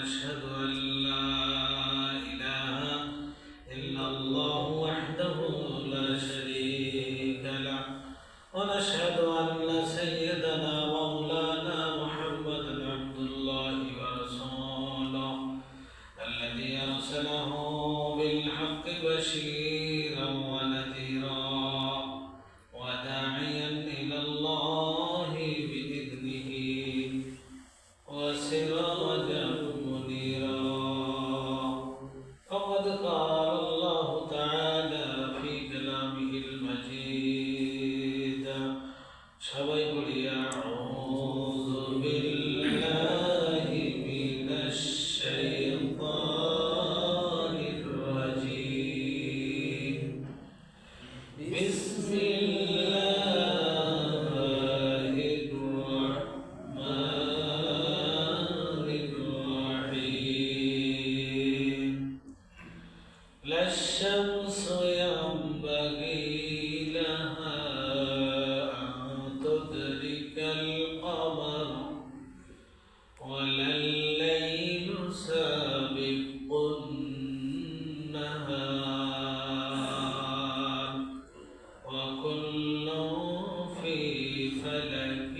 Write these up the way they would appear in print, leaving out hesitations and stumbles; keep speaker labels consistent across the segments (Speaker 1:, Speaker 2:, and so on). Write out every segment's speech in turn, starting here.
Speaker 1: ونشهد أن لا إله إلا الله وحده لا شريك له ونشهد أن سيدنا مولانا محمدا عبد الله ورسوله الذي أرسله بالحق بشيرا ونذيرا وداعيا إلى الله بإذنه وسراجا منيرا فقد قال الله تعالى في كلامه المجيد সবাই বলি أعوذ بالله من الشيطان الرجيم بسم الله الرحمن الرحيم لا الشمس ينبغي لها أن تدرك القمر ولا الليل سابق النهار وكل في فلك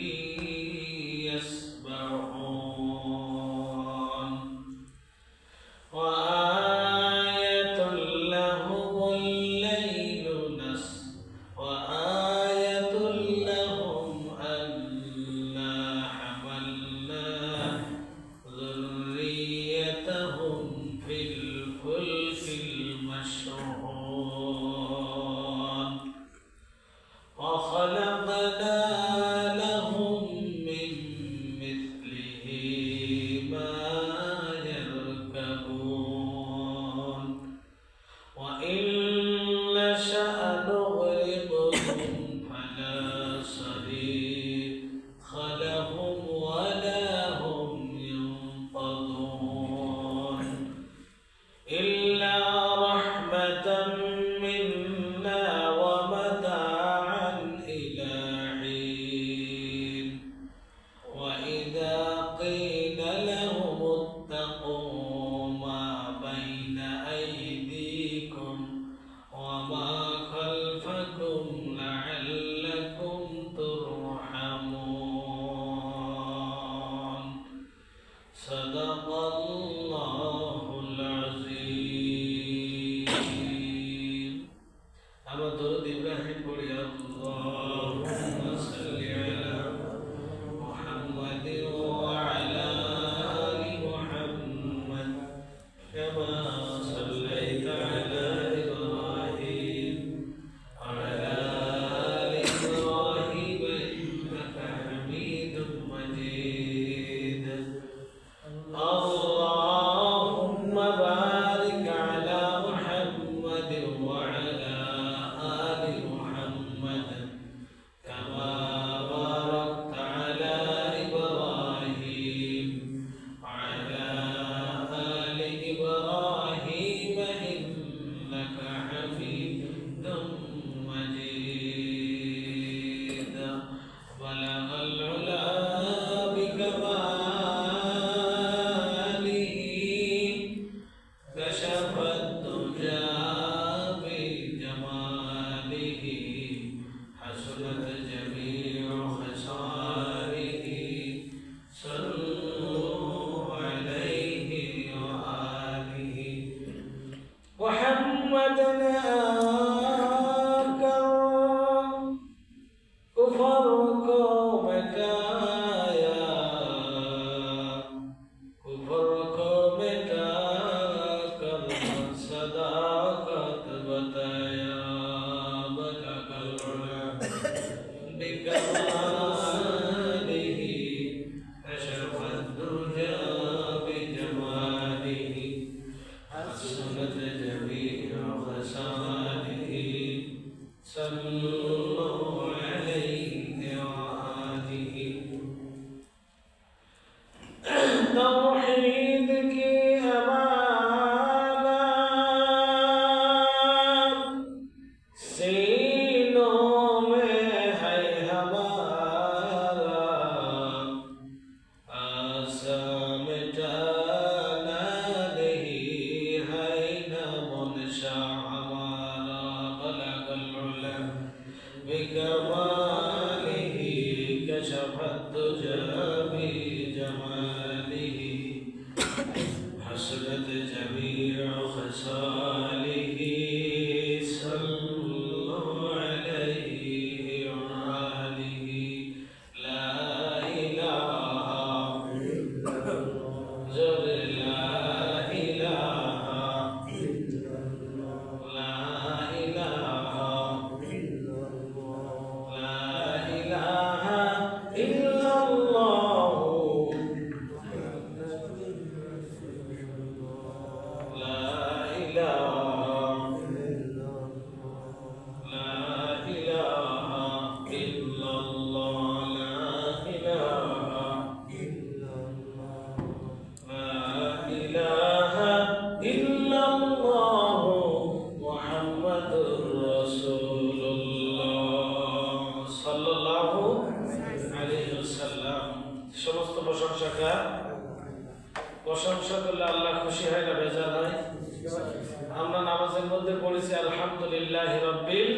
Speaker 1: يسبحون وآية لهم الليل وآية لهم أنا حملنا ذريتهم في الفلك المشحون وخلقنا لهم من مثله ما يركبون وإن نشأ نغرقهم فلا صريخ لهم ولا هم ينقذون إلا رحمة منا ومتاعا إلى حين وإذا قيل لهم اتقوا ما بين أيديكم وما خلفكم لعلكم ترحمون صدق الله العظيم أما درود إبراهيم قل يا اللهم صل على محمد وعلى آل محمد كما صليت على إبراهيم وعلى آل إبراهيم إنك حميد مجيد اللهم بارك على محمد وعلى آل محمد كما باركت على إبراهيم وعلى آل إبراهيم إنك حميد مجيد بلغ العلا بكماله كشف الدجى بجماله حسنت جميع خصاله صلوا عليه وآله محمدنا آكر كفر قومك يا كفر قومك كرم صداقة بتايا بلغ العلا بكماله كشف الدجى بجماله حسنت جميع خصاله صلوا عليه وآله توحید کی امانت سینوں میں ہے ہمارا آسام প্রশংসা করলে আল্লাহ খুশি হয় না বেজার হয়? আমরা নামাজের মধ্যে পড়েছি আলহামদুলিল্লাহি রাব্বিল,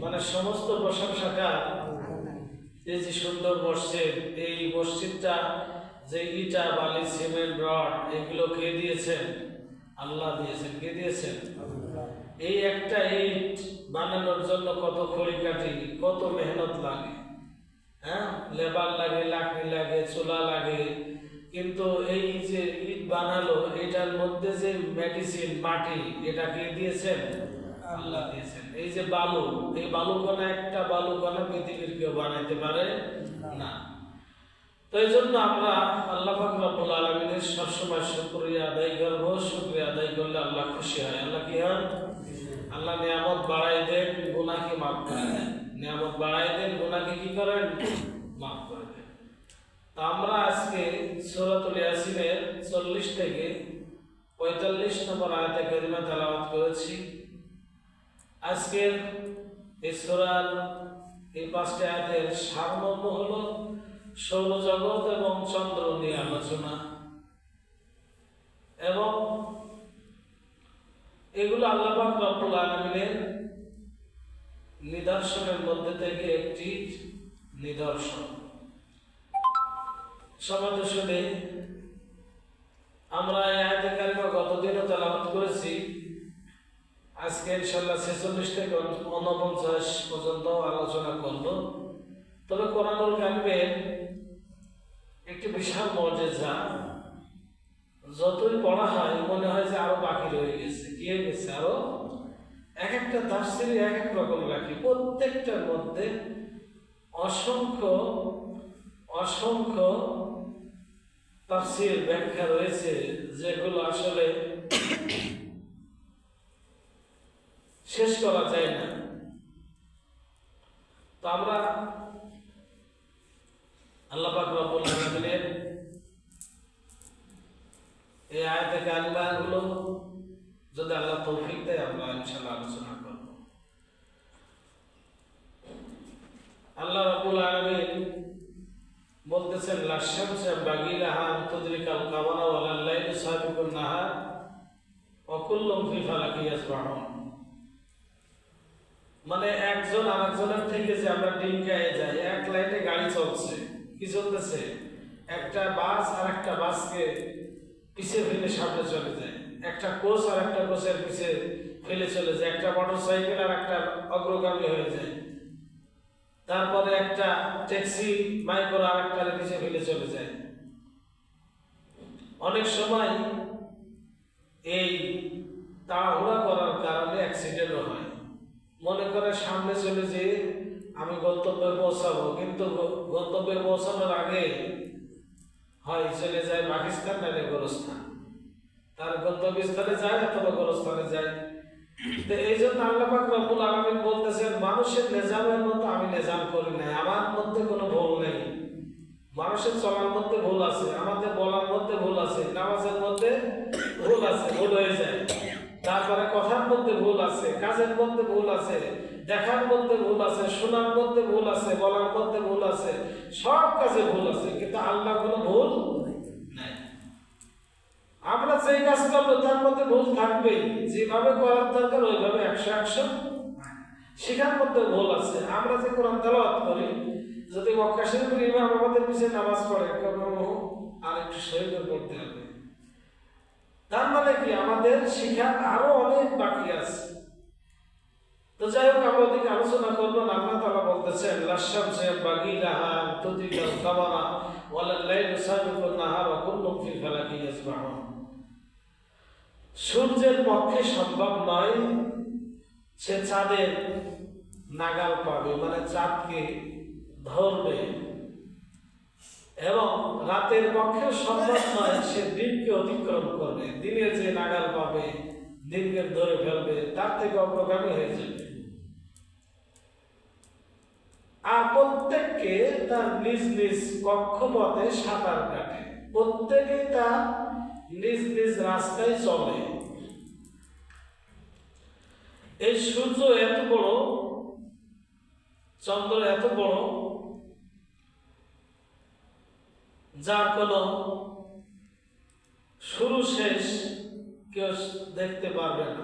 Speaker 1: মানে সমস্ত প্রশংসাকার। এই যে সুন্দর মসজিদ, এই মসজিদটা যে ইটা বালি সিমেন্ট রড এগুলো কে দিয়েছেন? আল্লাহ দিয়েছেন। কে দিয়েছেন? এই একটা ইট বানানোর জন্য কত খড়িকাঠি, কত মেহনত লাগে, হ্যাঁ, লেবার লাগে, লাকড়ি লাগে, চুলা লাগে। কিন্তু এই যে ইট বানালো, এটার মধ্যে যে মেডিসিন মাটি, এটা কে দিয়েছেন? আল্লাহ দিয়েছেন। এই যে বালু, এই বালুকণা, একটা বালুকণা পৃথিবীর কেউ বানাইতে পারে না। তো এই জন্য আমরা আল্লাহ পাক রব্বুল আলামিনের সবসময় শুকরিয়া আদায় করবো। শুকরিয়া আদায় করলে আল্লাহ খুশি হয়। আল্লাহ কি হয়? আল্লাহ নিয়ামত বাড়াই দেন, গুনাহকে মাফ করে দেন। নিয়ামত বাড়াই দেন, গুনাহকে কি করেন? মাফ করে দেন। তো আমরা আজকে সূরাতুল ইয়াসিনের 40 থেকে 45 নম্বর আয়াতে কারিমা তেলাওয়াত করেছি। আজকের এই সূরার এই 5টি আয়াতের সারমর্ম হলো সৌরজগৎ এবং চন্দ্র নিয়ে আলোচনা, এবং এগুলো আল্লাহ পাক রব্বুল আলামিনের নিদর্শনের মধ্যে থেকে একটি নিদর্শন। সমাদর্শনে আমরা এই আয়াতে কারিমা গতদিনও তেলাওয়াত করেছি। আজকে ইনশাআল্লাহ 46 থেকে 49 পর্যন্ত আলোচনা করব। তবে কোরআনুল কারিমের একটি বিশাল মর্যাদা, যতই পড়া হয় মনে হয় যে আরো বাকি রয়ে গেছে। কি হয়ে গেছে? আরো এক একটা তাফসীরে এক এক রকম রাখি, প্রত্যেকটার মধ্যে অসংখ্য অসংখ্য তাফসীর ব্যাখ্যা রয়েছে, যেগুলো আসলে শেষ করা যায় না। তো আমরা আল্লাহ পাক রব্বুল আলামিনের এই আয়াতে কারিমাগুলো যদি আল্লাহ তৌফিক দেয়, আমরা ইনশাআল্লাহ আলোচনা করব। আল্লাহ রাব্বুল আলামিন বলতেছেন, লাশ-শামসু ইয়ানবাগী লাহা আন তুদরিকাল কামারা ওয়ালাল লাইলু সাবিকুন নাহার ওয়া কুল্লুন ফি ফালাকিন ইয়াসবাহুন। মানে একজন আরেকজনের থেকে যে আমরা ডিঙ্গায়ে যাই, এক লাইনে গাড়ি চলছে, কি চলতেছে? একটা বাস আর একটা বাসকে পিছে ফেলে সামনে চলে যায়, একটা কোচ আর একটা কোচের পিছে ফেলে চলে যায়, একটা মোটরসাইকেল আর একটা অগ্রগামী হয়ে যায়, তারপরে একটা ট্যাক্সি মাইক্রো আর একটার পিছে ফেলে চলে যায়। অনেক সময় এই তাড়াহুড়া করার কারণে অ্যাক্সিডেন্টও হয়। মনে করে সামনে চলে যে আমি গন্তব্যে পৌঁছাবো, কিন্তু গন্তব্যে পৌঁছানোর আগে হয় চলে যায় পাকিস্তান নাহলে গোরস্থান, তার গন্তব্যস্থলে যায় অথবা গোরস্থানে যায়। তো এই জন্য আল্লাহ পাক রব্বুল আলামিন বলতেছেন, মানুষের নিজামের মতো আমি নিজাম করি নাই, আমার মধ্যে কোনো ভুল নেই। মানুষের চলার মধ্যে ভুল আছে, আমাদের বলার মধ্যে ভুল আছে, নামাজের মধ্যে ভুল আছে, ভুল হয়ে যায়। তারপরে কথার মধ্যে ভুল আছে, কাজের মধ্যে ভুল আছে, দেখার মধ্যে ভুল আছে, শোনার মধ্যে ভুল আছে, বলার মধ্যে ভুল আছে, সব কাজে ভুল আছে, কিন্তু আল্লাহ কোনো ভুল নাই। আমরা যেই কাজ করবো তার মধ্যে ভুল থাকবেই, যেভাবে করার দরকার ওইভাবে 100 শেখার মধ্যে ভুল আছে। আমরা যে কোরআন তেলাওয়াত করি, যদি মক্কা শরীফের ইমাম আমাদের পিছনে নামাজ পড়ে, আর একটু সহি করে পড়তে হবে। তার মানে কি, আমাদের শিখার আরো অনেক বাকি আছে। তো যাই হোক, আমরা ওদিকে আলোচনা করবো না। আল্লাহ তাআলা বলতেছেন, লাশ-শামসু ইয়ানবাগী লাহা আন তুদরিকাল কামারা ওয়ালাল লাইলু সাবিকুন নাহার ওয়া কুল্লুন ফি ফালাকিন ইয়াসবাহুন। সূর্যের পক্ষে সম্ভব নয় সে চাঁদের নাগাল পাবে, মানে চাঁদকে ধরবে, এবং রাতের পক্ষে সম্ভব নয় সে দিনকে অতিক্রম করবে, দিনের যে নাগাল পাবে, দিনকে ধরে ফেলবে, তার থেকে অগ্রগামী হয়ে যাবে। আর প্রত্যেককে তার নিজ নিজ কক্ষপথে সাঁতার কাটে, প্রত্যেকেই তার নিজ নিজ রাস্তায় চলে। এই সূর্য এত বড়, চন্দ্র এত বড়, যার কোনো শুরু শেষ কেউ দেখতে পারবে না।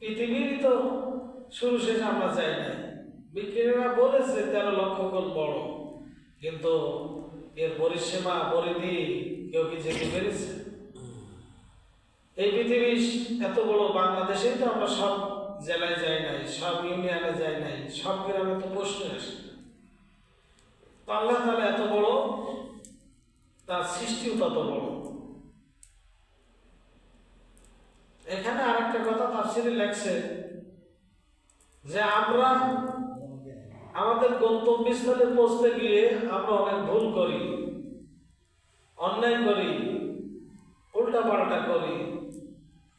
Speaker 1: পৃথিবীরই তো শুরু শেষ আমরা যাই নাই। বিজ্ঞানীরা বলেছে 13 লক্ষ গুণ বড়, কিন্তু এর পরিসীমা পরিধি কেউ কি যেতে পেরেছে? এই পৃথিবী এত বড়, বাংলাদেশেই তো আমরা সব জেলায় যাই নাই, সব ইউনিয়নে যাই নাই, সব গ্রামে তো প্রশ্ন আসে। আল্লাহ তাআলা এত বড়, তার সৃষ্টিও তত বড়। এখানে আরেকটা কথা তাফসীরে লেখছে যে আমরা আমাদের গন্তব্যস্থলে পৌঁছতে গিয়ে আমরা অনেক ভুল করি, অন্যায় করি, উল্টা পাল্টা করি,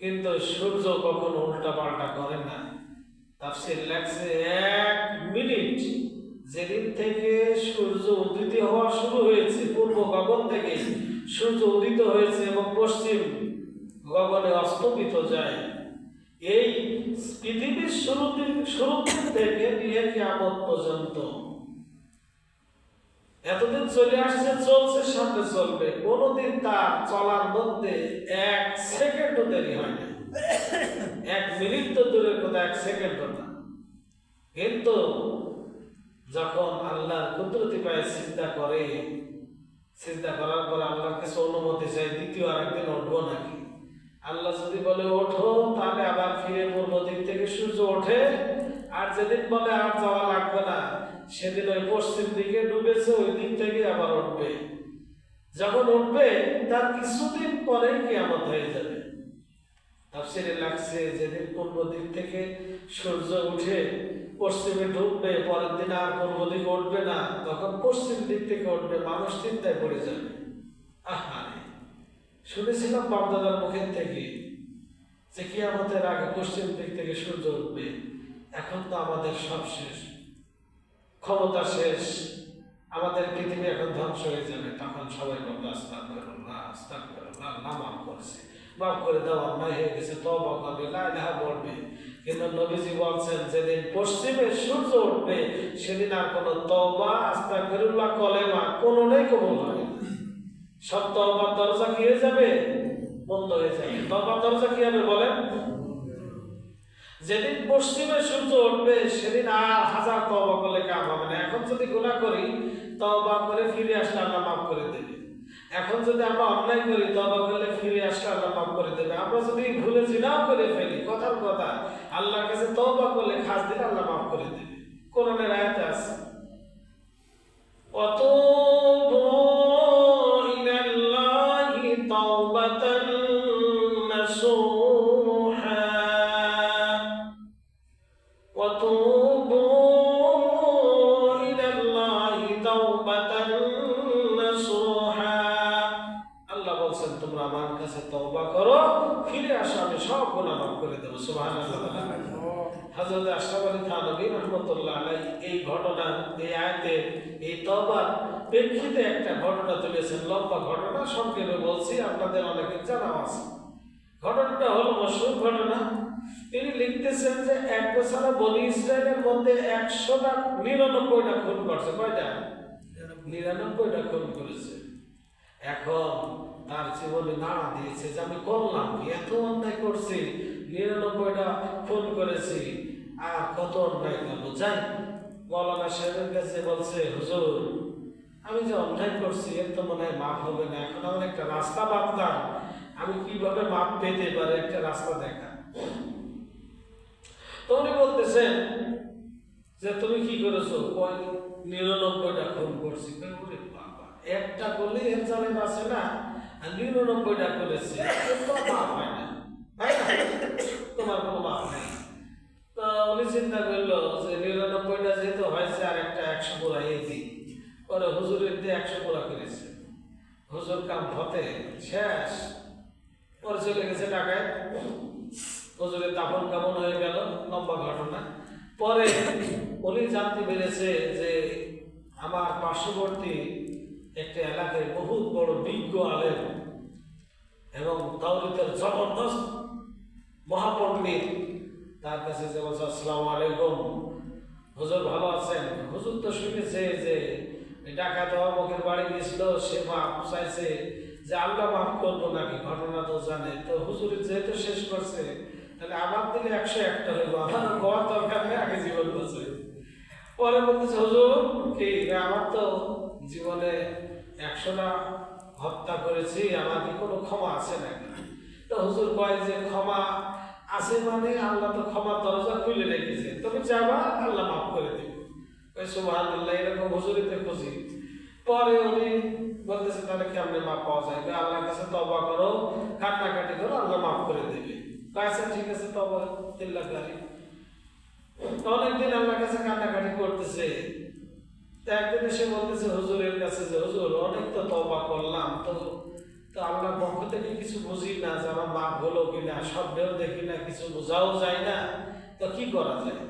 Speaker 1: কিন্তু সূর্য কখনো উল্টা পাল্টা করে না। তাফসীর লেখছে 1 মিনিট যেদিন থেকে সূর্য উদিত হওয়া শুরু হয়েছে, পূর্ব গগন থেকে সূর্য উদিত হয়েছে এবং পশ্চিম গগনে অস্তমিত যায়, এই পৃথিবীর শুরু থেকে নিয়ে কিয়ামত পর্যন্ত এতদিন চলে আসছে, চলছে, সামনে চলবে। কোনদিন তার চলার মধ্যে 1 সেকেন্ডও দেরি হয় না। 1 মিনিট তো দূরের কথা, 1 সেকেন্ডও না। কিন্তু যখন আল্লাহর কুদরতি পায়ে সিজদা করে, সিজদা করার পর আল্লাহর কাছে অনুমতি চাই, দ্বিতীয় আরেকদিন উঠবো নাকি? আল্লাহ যদি বলে ওঠো, তাহলে আবার ফিরে পূর্ব দিক থেকে সূর্য ওঠে। আর যেদিন বলে আর যাওয়া লাগবে না, সেদিন ওই পশ্চিম দিকে ডুবেছে, ওই দিক থেকে আবার উঠবে। যখন উঠবে তার কিছুদিন পরে কিয়ামত হয়ে যাবে। তাফসীরে লাগছে যেদিন পূর্ব দিক থেকে সূর্য উঠে পশ্চিমে ঢুকবে, পরের দিন আর পূর্ব দিকে উঠবে না, তখন পশ্চিম দিক থেকে উঠবে। মানুষ চিন্তায় পড়ে যাবে, আহা শুনেছিলাম বাপদাদার মুখের থেকে যে কিয়ামতের আগে পশ্চিম দিক থেকে সূর্য উঠবে। এখন তো আমাদের সব শেষ, ক্ষমতা শেষ, আমাদের পৃথিবী এখন ধ্বংস হয়ে যাবে। তখন সবাই বলবে আস্তাগফিরুল্লাহ, আস্তাগফিরুল্লাহ, আল্লাহ মাফ করছে, মাফ করে দাও, অন্যায় হয়ে গেছে, তওবা করবে, লা ইলাহা বলবে। কিন্তু নবীজি বলছেন যেদিন পশ্চিমে সূর্য উঠবে সেদিন আর কোনো তওবা, আস্তাগফিরুল্লাহ, কলেমা কোনোটাই কবুল হবে না। সব তওবার দরজা কি হয়ে যাবে? বন্ধ হয়ে যাবে। তওবার দরজা কি হবে বলেন? যেদিন পশ্চিমে সূর্য উঠবে সেদিন আর হাজার তওবা করলে কাম হবে না। এখন যদি গুনাহ করি, তওবা করে ফিরে আসলে আল্লাহ মাফ করে দেবে। এখন যদি আমরা অন্যায় করি, তওবা করলে ফিরে আসলে আল্লাহ মাফ করে দেবে। আমরা যদি ভুলে জিনাও করে ফেলি, কথার কথা, আল্লাহর কাছে তওবা করলে খাস দিলে আল্লাহ মাফ করে দেবে। কোরআনের আয়াতে আছে অতুবু ইলাল্লাহি তাওবাতান নাসুহা, অতুবু ইলাল্লাহি তাওবাতান নাসুহা। আল্লাহ বলেন তোমরা আমার কাছে তওবা করো, ফিরে আসো, আমি সব গুনাহ মাফ করে দেব। সুবহানাল্লাহ। হযরত আশরাফ আলী থানভী রাহমাতুল্লাহ আলাইহি এই ঘটনা, এই আয়াতে, এই তওবার প্রেক্ষিতে একটা ঘটনা তুলেছেন। লম্বা ঘটনা, সংক্ষেপে বলছি, আপনাদের অনেকের জানা আছে। ঘটনাটা হলো মশহুর ঘটনা। তিনি লিখতেছেন যে এক বছরে বনি ইসরায়েলের মধ্যে 199টা খুন করছে। কয়টা? 99টা খুন করেছে। এখন তার জীবনে নাড়া দিয়েছে যে আমি করলাম কি, এত অন্যায় করছি, 99টা খুন করেছি, আর কত অন্যায় করবো। যাই মৌলানা সাহেবের কাছে বলছে, হুজুর আমি যে অন্যায় করছি এর তো মনে হয় মাফ হবে না, এখন আমার একটা রাস্তা বাতলাম, আমি কিভাবে মাপ পেতে পারি, একটা রাস্তা দেখা। তো উনি বলতেছেন যে তুমি কি করেছো? 99টা খুন করছি। বাবা, একটা করলে এর জালে বাঁচে না, আর 99টা করেছে, মাপ হয় না, তোমার কোনো মাপ নেই। তো উনি চিন্তা করলো যে 99টা যেহেতু হয়েছে, আর একটা 100 পুরা এই দিই। পরে হুজুরের দিয়ে 100 পুরা করেছে। হুজুর কাম হতে শেষ, পরে চলে গেছে ঢাকায়। হুজুরের দাফন কামন হয়ে গেল, লম্বা ঘটনা। পরে উনি জানতে পেরেছে যে আমার পার্শ্ববর্তী একটা এলাকায় বহুত বড় বিজ্ঞ আলেম এবং তাওরীতের জবরদস্ত মহাপণ্ডিত, তার কাছে যে বলছে আসসালামু আলাইকুম, হুজুর ভালো আছেন? হুজুর তো শুনেছে যে ডাকাত অমুকের বাড়ি গেছিল, সে মাপ চাইছে যে আল্লাহ মাফ করবো নাকি, ঘটনা তো জানে। তো হুজুর যেহেতু শেষ করছে, তাহলে আমার দিলে 101টা হইব, আমার গোয়ার দরকার নেই, আগে জীবন বলছে। পরে বলতেছে হুজুর কি আমার তো জীবনে 100টা হত্যা করেছি, আমার কি কোনো ক্ষমা আছে নাকি? তো হুজুর কয় যে ক্ষমা আছে মানে আল্লাহ তো ক্ষমার দরজা খুলে রেখেছে, তুমি যাবা আল্লাহ মাফ করে দেবে। সুবহানাল্লাহ, এরকম হুজুরিতে খুশি। পরে উনি বলতেছে তাহলে কেমনে মাপ পাওয়া যায়? আল্লাহর কাছে তওবা করো, কান্নাকাটি করো, আল্লাহ মাফ করে দেবে। আচ্ছা ঠিক আছে, তওবা তিল্লাকারী। অনেকদিন আল্লাহর কাছে কান্নাকাটি করতেছে। একদিন এসে বলতেছে হুজুরের কাছে যে হুজুর অনেক তো তওবা করলাম, তো আল্লাহর পক্ষ থেকে কিছু বুঝি না যে আমার মাপ হলো কিনা, শব্দেও দেখি না, কিছু বোঝাও যায় না, তো কি করা যায়?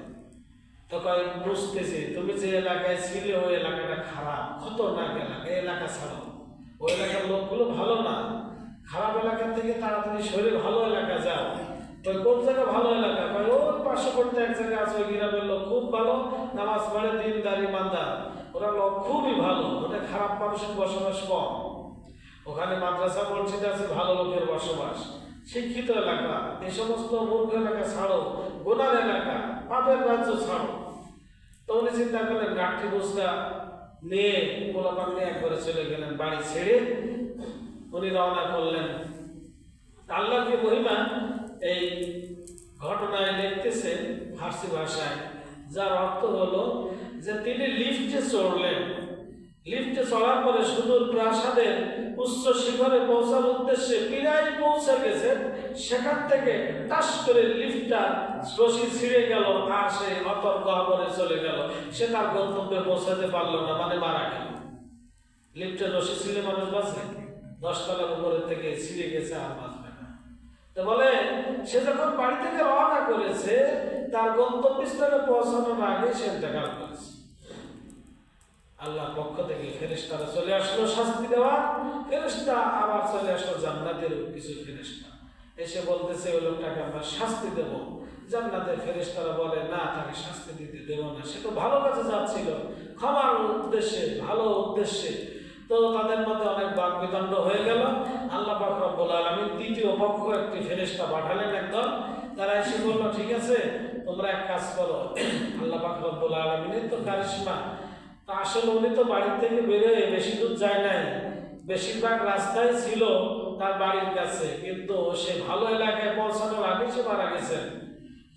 Speaker 1: তো কয় বুঝতেছি তুমি যে এলাকায় ছিলে ওই এলাকাটা খারাপ, খতরনাক এলাকা, এই এলাকা ছাড়ো, ওই এলাকার লোকগুলো ভালো না, খারাপ এলাকা থেকে তাড়াতাড়ি সরে ভালো এলাকা যাও। তো কোন জায়গা ভালো এলাকা? কয় ওর পার্শ্ববর্তী এক জায়গা আছে, ওই গ্রামের লোক খুব ভালো, নামাজ পড়ে, দিনদারি মানদার, ওরা লোক খুবই ভালো, ওটা খারাপ মানুষের বসবাস কম, ওখানে মাদ্রাসা মসজিদ আছে, ভালো লোকের বসবাস, শিক্ষিত এলাকা। এই সমস্ত মূর্খ এলাকা ছাড়ো, গোনার এলাকা, পাপের রাজ্য ছাড়ো। তো উনি চিন্তা করলেন, গাঠি বুঝটা নিয়ে গোলাপান নিয়ে একবারে চলে গেলেন বাড়ি ছেড়ে। উনি রওনা করলেন। আল্লাহর কি মহিমা এই ঘটনায় লিখতেছেন ফার্সি ভাষায়, যার অর্থ হলো যে তিনি লিফটে চড়লেন, লিফটে চড়ার পরে সুদূর প্রাসাদের উচ্চ শিখরে পৌঁছার উদ্দেশ্যে প্রায় পৌঁছে গেছেন। সেখান থেকে টাস করে লিফটটা রশি ছিঁড়ে গেল, আর সে অতর্ক গহ্বরে চলে গেল। সে তার গন্তব্যে পৌঁছাতে পারলো না, মানে মারা গেল। লিফটের রশি ছিঁড়ে মানুষ বাঁচে? 10 তলার উপরের থেকে ছিঁড়ে গেছে, আর বাঁচবে না। তো বলে সে যখন বাড়ি থেকে রওনা করেছে, তার গন্তব্যস্থলে পৌঁছানোর আগে সে ইন্তেকাল করেছে। আল্লাহর পক্ষ থেকে ফেরেশতারা চলে আসলো শাস্তি দেওয়া, ফেরেশতা আবার চলে আসলো জান্নাতের কিছু ফেরেশতা, এসে বলতেছে ওই লোকটাকে আমরা শাস্তি দেব। জান্নাতের ফেরেশতারা বলে না, তাকে শাস্তি দিতে দেব না, সে তো ভালো কাজে যাচ্ছিল, ক্ষমার উদ্দেশ্যে, ভালো উদ্দেশ্যে। তো তাদের মধ্যে অনেক বাক বিতণ্ড হয়ে গেল। আল্লাহ পাক রব্বুল আলামিন দ্বিতীয় পক্ষ একটি ফেরেশতা পাঠালেন একদল। তারা এসে বলল ঠিক আছে, তোমরা এক কাজ করো, আল্লাহ পাক রব্বুল আলামিনের তো কারিশমা, আসলে উনি তো বাড়ি থেকে বেরোয় বেশি দূর যায় নাই, বেশিরভাগ রাস্তায় ছিল তার বাড়ির কাছে, কিন্তু সে ভালো এলাকায় পৌঁছানোর আগে সে মারা গেছেন।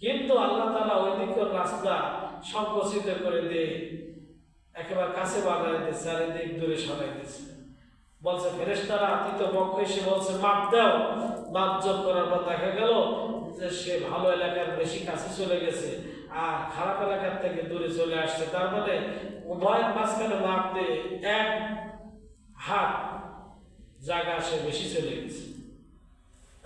Speaker 1: কিন্তু আল্লাহ তাআলা ওই দিকের রাস্তা সংকুচিত করে দিয়ে একেবারে কাছে বাড়াই দিয়েছে, আর এদিক দূরে সরাই দিয়েছে। বলছে ফেরেশতারা তৃতীয় পক্ষ এসে বলছে মাপ দাও। মাপ যোগ করার পর দেখা গেল যে সে ভালো এলাকার বেশি কাছে চলে গেছে, আর খারাপ এলাকার থেকে দূরে চলে আসছে। তার মানে উভয়ের মাঝখানে মাপ দিয়ে 1 হাত জায়গা সে বেশি চলে গেছে।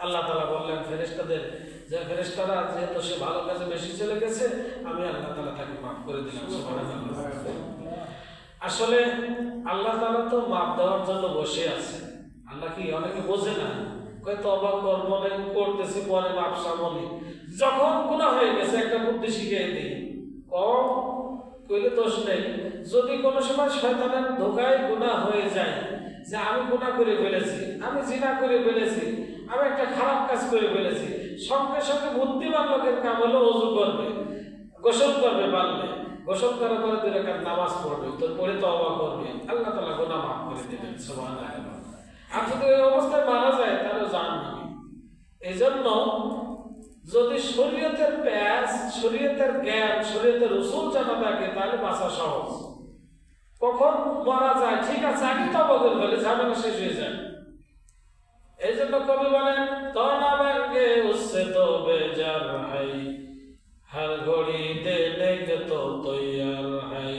Speaker 1: আল্লাহ তাআলা বললেন ফেরেশতাদের যে ফেরেশতারা যেহেতু সে ভালো কাজে বেশি চলে গেছে, আমি আল্লাহ তাআলা তাকে মাফ করে দিলাম। সুবহানাল্লাহ। আসলে আল্লাহ তাআলা তো মাপ দেওয়ার জন্য বসে আছে। আল্লাহ কি অনেকে বোঝে না, কয় তওবা করব না, করতেছি পরে মাপ সামনে, যখন গুনাহ হয়ে গেছে একটা বুদ্ধি শিখিয়ে দিই, কইলে দোষ নেই। যদি কোনো সময় শয়তানের ধোঁকায় গুনাহ হয়ে যায়, যে আমি গুনাহ করে ফেলেছি, আমি জিনা করে ফেলেছি, আমি একটা খারাপ কাজ করে ফেলেছি, সঙ্গে সঙ্গে বুদ্ধিমান লোকের কাম হলো ওযু করবে, গোসল করবে, পারলে গোসল করার পরে 2 রাকাত নামাজ পড়বে, তো পড়ে তওবা করবে, আল্লাহ তাআলা গুনাহ মাফ করে দেবেন। সুবহানাল্লাহ। আর যদি এই অবস্থায় মারা যায় তাহলে জাহান্নামী। এইজন্য যদি শরীয়তের প্যাচ, শরীয়তের জ্ঞান, শরীয়তের উসুল জানা থাকে, তাহলে বাঁচা সহজ। কখন মারা যায় ঠিক আছে, আগে তওবা করে ফেলে, ঝামেলা শেষ হয়ে যায়। এই জন্য কবি বলেন তনা ভাঙ্গে উসসে তো বেজার হাই, हर घड़ी देने के तो तैयार है,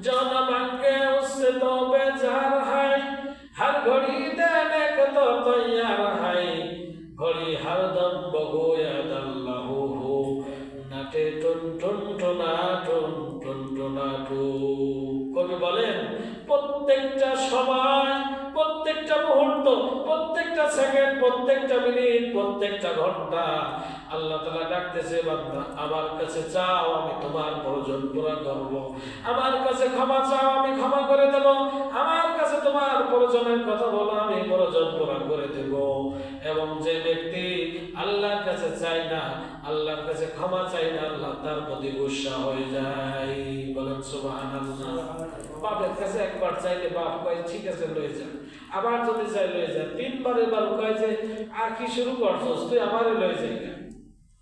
Speaker 1: जो न मांगे उससे तो बेजार है, हर घड़ी देने के तो तैयार है, घड़ी हर दम बगोया दल्लाहु हो, नाटे टुन टुन टुना टुन टुन टुना टू। কবি বলেন প্রত্যেকটা সময়, প্রত্যেকটা মুহূর্ত, প্রত্যেকটা সেকেন্ড, প্রত্যেকটা মিনিট, প্রত্যেকটা ঘন্টা আল্লাহ তাআলা ডাকতেছে, বান্দা আমার কাছে চাও, আমি তোমার প্রয়োজন পুরা করব। আমার কাছে ক্ষমা চাও, আমি ক্ষমা করে দেব। আমার কাছে তোমার প্রয়োজনের কথা বলো, আমি প্রয়োজন পুরা করে দেব। এবং যে ব্যক্তি আল্লাহর কাছে চায় না, আল্লাহর কাছে ক্ষমা চায় না, আল্লাহ তার প্রতি গুসা হয়ে যায়। বলেন সুবহানাল্লাহ। বাপের কাছে একবার চাইলে বাপ কয় ঠিক আছে লয়ে যা, আবার যদি চাই লয়ে যা, তিনবার এবার কয় যে আর কি শুরু করছস তুই, আমারই লয়ে যাই।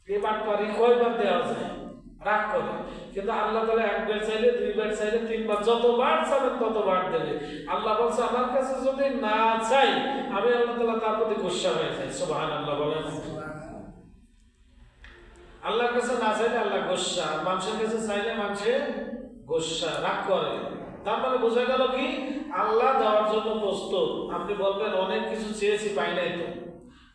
Speaker 1: এবার পারি কয়বার দেওয়া যায়, রাগ করে। কিন্তু আল্লাহ তাআলা একবার চাইলে, দুইবার চাইলে, তিনবার, যতবার চাবেন ততবার দেবে। আল্লাহ বলছে আমার কাছে যদি না চাই, আমি আল্লাহ তাআলা তার প্রতি গুসা হয়ে যাই। সুবহানাল্লাহ বলেন। আল্লাহর কাছে না চাইলে আল্লাহ গুসা, মানুষের কাছে চাইলে মানুষে গুসা, রাগ করে। তার মানে বোঝা গেল কি আল্লাহ দেওয়ার জন্য প্রস্তুত। আপনি বলবেন অনেক কিছু চেয়েছি পাই নাই তো,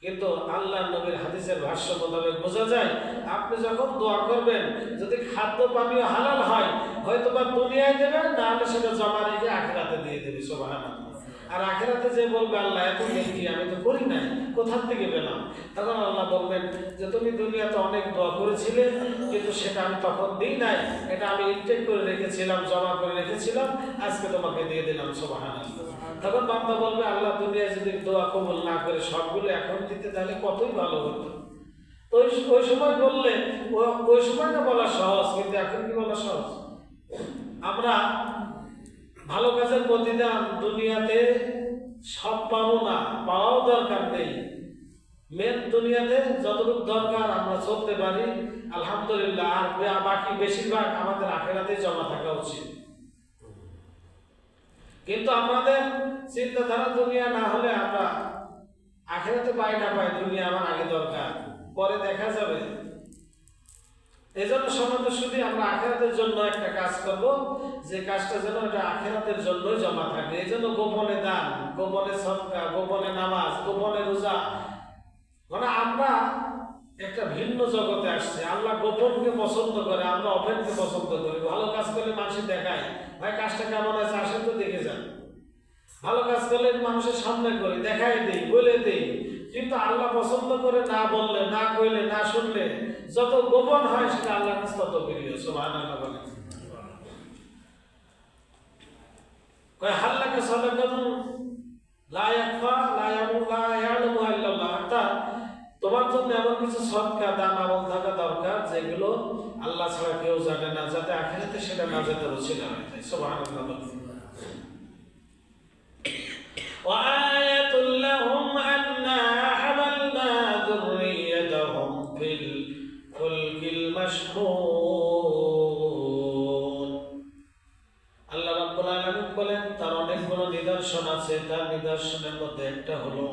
Speaker 1: কিন্তু আল্লাহ নবীর হাদিসের ভাষ্য মোতাবেক বোঝা যায় আপনি যখন দোয়া করবেন, যদি খাদ্য পানীয় হালাল হয়, হয়তো বা দুনিয়ায় দেবেন, না হলে সেটা জমা রেখে আখিরাতে দিয়ে দেবে। সুবহানাল্লাহ। আর আখিরাতে যে বলবে আল্লাহ এত নেকি আমি তো করি নাই, কোথা থেকে পেলাম, তখন আল্লাহ বলবেন যে তুমি দুনিয়াতে অনেক দোয়া করেছিলে, কিন্তু সেটা আমি তখন দিই নাই, এটা আমি ইনটেক করে রেখেছিলাম, জমা করে রেখেছিলাম, আজকে তোমাকে দিয়ে দিলাম। সুবহানাল্লাহ। তখন বান্দা বলবে আল্লাহ দুনিয়ায় যদি দোয়া কবুল না করে সবগুলো এখন দিতে, তাহলে কতই ভালো হতো। তো ওই সময় বললে, ওই সময়টা বলা সহজ, কিন্তু এখন কি বলা সহজ? আমরা ভালো কাজের প্রতিদান দুনিয়াতে সব পাবো না, পাওয়াও দরকার নেই। মেন দুনিয়াতে যতটুকু দরকার আমরা চলতে পারি আলহামদুলিল্লাহ, আর বাকি বেশিরভাগ আমাদের আখিরাতে জমা থাকা উচিত। কিন্তু আমাদের চিন্তাধারা দুনিয়া না হলে আমরা আখিরাতে পাই না পাই, দুনিয়া আমার আগে দরকার, পরে দেখা যাবে। এজন্য সমাজে শুধু আমরা আখিরাতের জন্য একটা কাজ করব, যে কাজটা যেন এটা আখিরাতের জন্যই জমা থাকে। এই জন্য গোপনে দান, গোপনে সদকা, গোপনে নামাজ, গোপনে রোজা। মানে আমরা একটা ভিন্ন জগতে আসছে। আল্লাহ গোপনকে পছন্দ করে, আমরা ওপেনকে পছন্দ করি। ভালো কাজ করলে মানুষের দেখায়, ভাই কাজটা কেমন আছে, আসেন তো দেখে যান। ভালো কাজ করলে মানুষের সামনে করি, দেখাই দেই, বলে দেই। কিন্তু আল্লাহ পছন্দ করে না বললে, না কইলে, না শুনলে, যত গোপন হয় সেটা আল্লাহর কাছে তত প্রিয়। সুবহানাল্লাহ বলেন। কয় হাল্লাকে সাদাকাতুন লা ইয়াখফা লা ইয়ালামুহা ইল্লাল্লাহ। অর্থাৎ তোমার জন্য এমন কিছু সদকা দান আমল থাকা দরকার যেগুলো আল্লাহ ছাড়া কেউ জানে না, যাতে আখিরাতে সেটা নাজাতের ওসিলা হয়ে যায়। সুবহানাল্লাহ বলেন। وآية لهم أنا حملنا ذريتهم في الفلك المشحون। আল্লাহ রাব্বুল আলামিন বলেন তার অনেকগুলো নিদর্শন আছে। তার নিদর্শনের মধ্যে একটা হলো